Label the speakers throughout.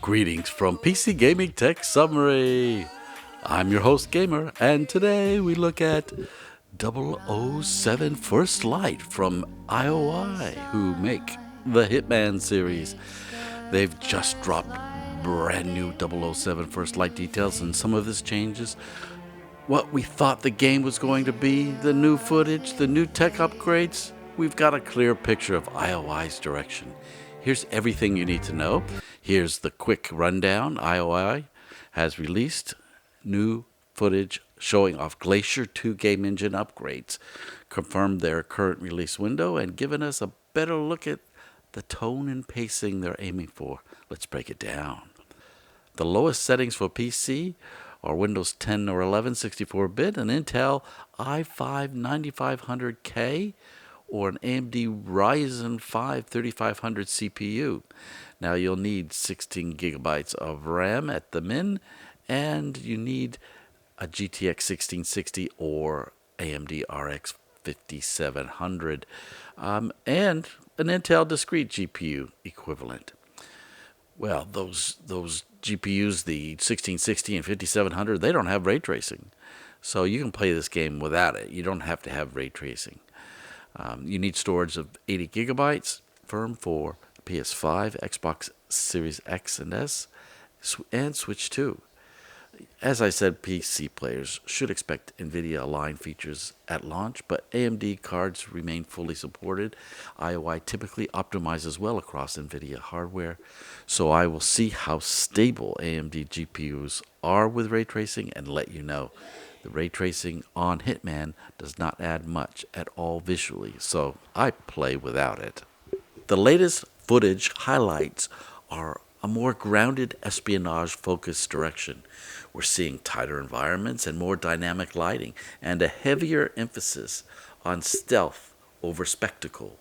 Speaker 1: Greetings from PC Gaming Tech Summary. I'm your host Gamer, and today we look at 007 First Light from IOI, who make the Hitman series. They've just dropped brand new 007 First Light details, and some of this changes what we thought the game was going to be, the new footage, the new tech upgrades. We've got a clear picture of IOI's direction. Here's everything you need to know. Here's the quick rundown. IOI has released new footage showing off Glacier 2 game engine upgrades, confirmed their current release window, and given us a better look at the tone and pacing they're aiming for. Let's break it down. The lowest settings for PC are Windows 10 or 11 64-bit, an Intel i5 9500K, or an AMD Ryzen 5 3500 CPU. Now you'll need 16 gigabytes of RAM at the min, and you need a GTX 1660 or AMD RX 5700, and an Intel discrete GPU equivalent. Well, those GPUs, the 1660 and 5700, they don't have ray tracing. So you can play this game without it. You don't have to have ray tracing. You need storage of 80 gigabytes, firm for PS5, Xbox Series X and S, and Switch 2. As I said, PC players should expect NVIDIA aligned features at launch, but AMD cards remain fully supported. IOI typically optimizes well across NVIDIA hardware, so I will see how stable AMD GPUs are with ray tracing and let you know. The ray tracing on Hitman does not add much at all visually, so I play without it. The latest footage highlights are a more grounded espionage-focused direction. We're seeing tighter environments and more dynamic lighting, and a heavier emphasis on stealth over spectacle.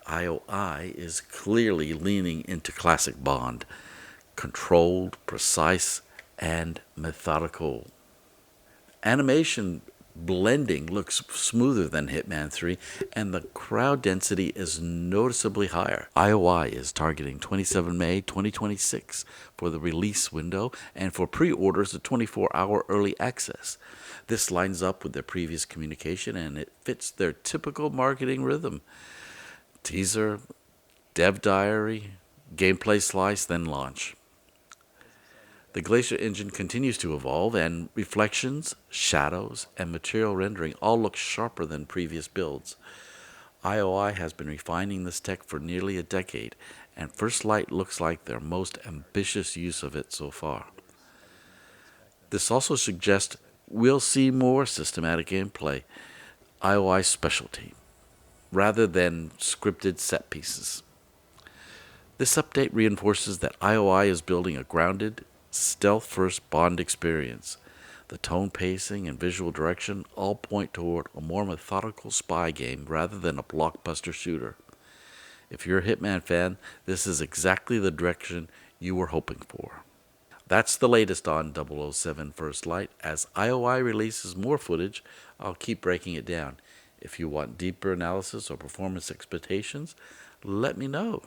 Speaker 1: IOI is clearly leaning into classic Bond, controlled, precise, and methodical. Animation blending looks smoother than Hitman 3, and the crowd density is noticeably higher. IOI is targeting 27 May 2026 for the release window, and for pre-orders a 24-hour early access. This lines up with their previous communication, and it fits their typical marketing rhythm. Teaser, dev diary, gameplay slice, then launch. The Glacier Engine continues to evolve, and reflections, shadows, and material rendering all look sharper than previous builds. IOI has been refining this tech for nearly a decade, and First Light looks like their most ambitious use of it so far. This also suggests we'll see more systematic gameplay, IOI's specialty, rather than scripted set pieces. This update reinforces that IOI is building a grounded, stealth-first Bond experience. The tone, pacing, and visual direction all point toward a more methodical spy game rather than a blockbuster shooter. If you're a Hitman fan, this is exactly the direction you were hoping for. That's the latest on 007 First Light. As IOI releases more footage, I'll keep breaking it down. If you want deeper analysis or performance expectations, let me know.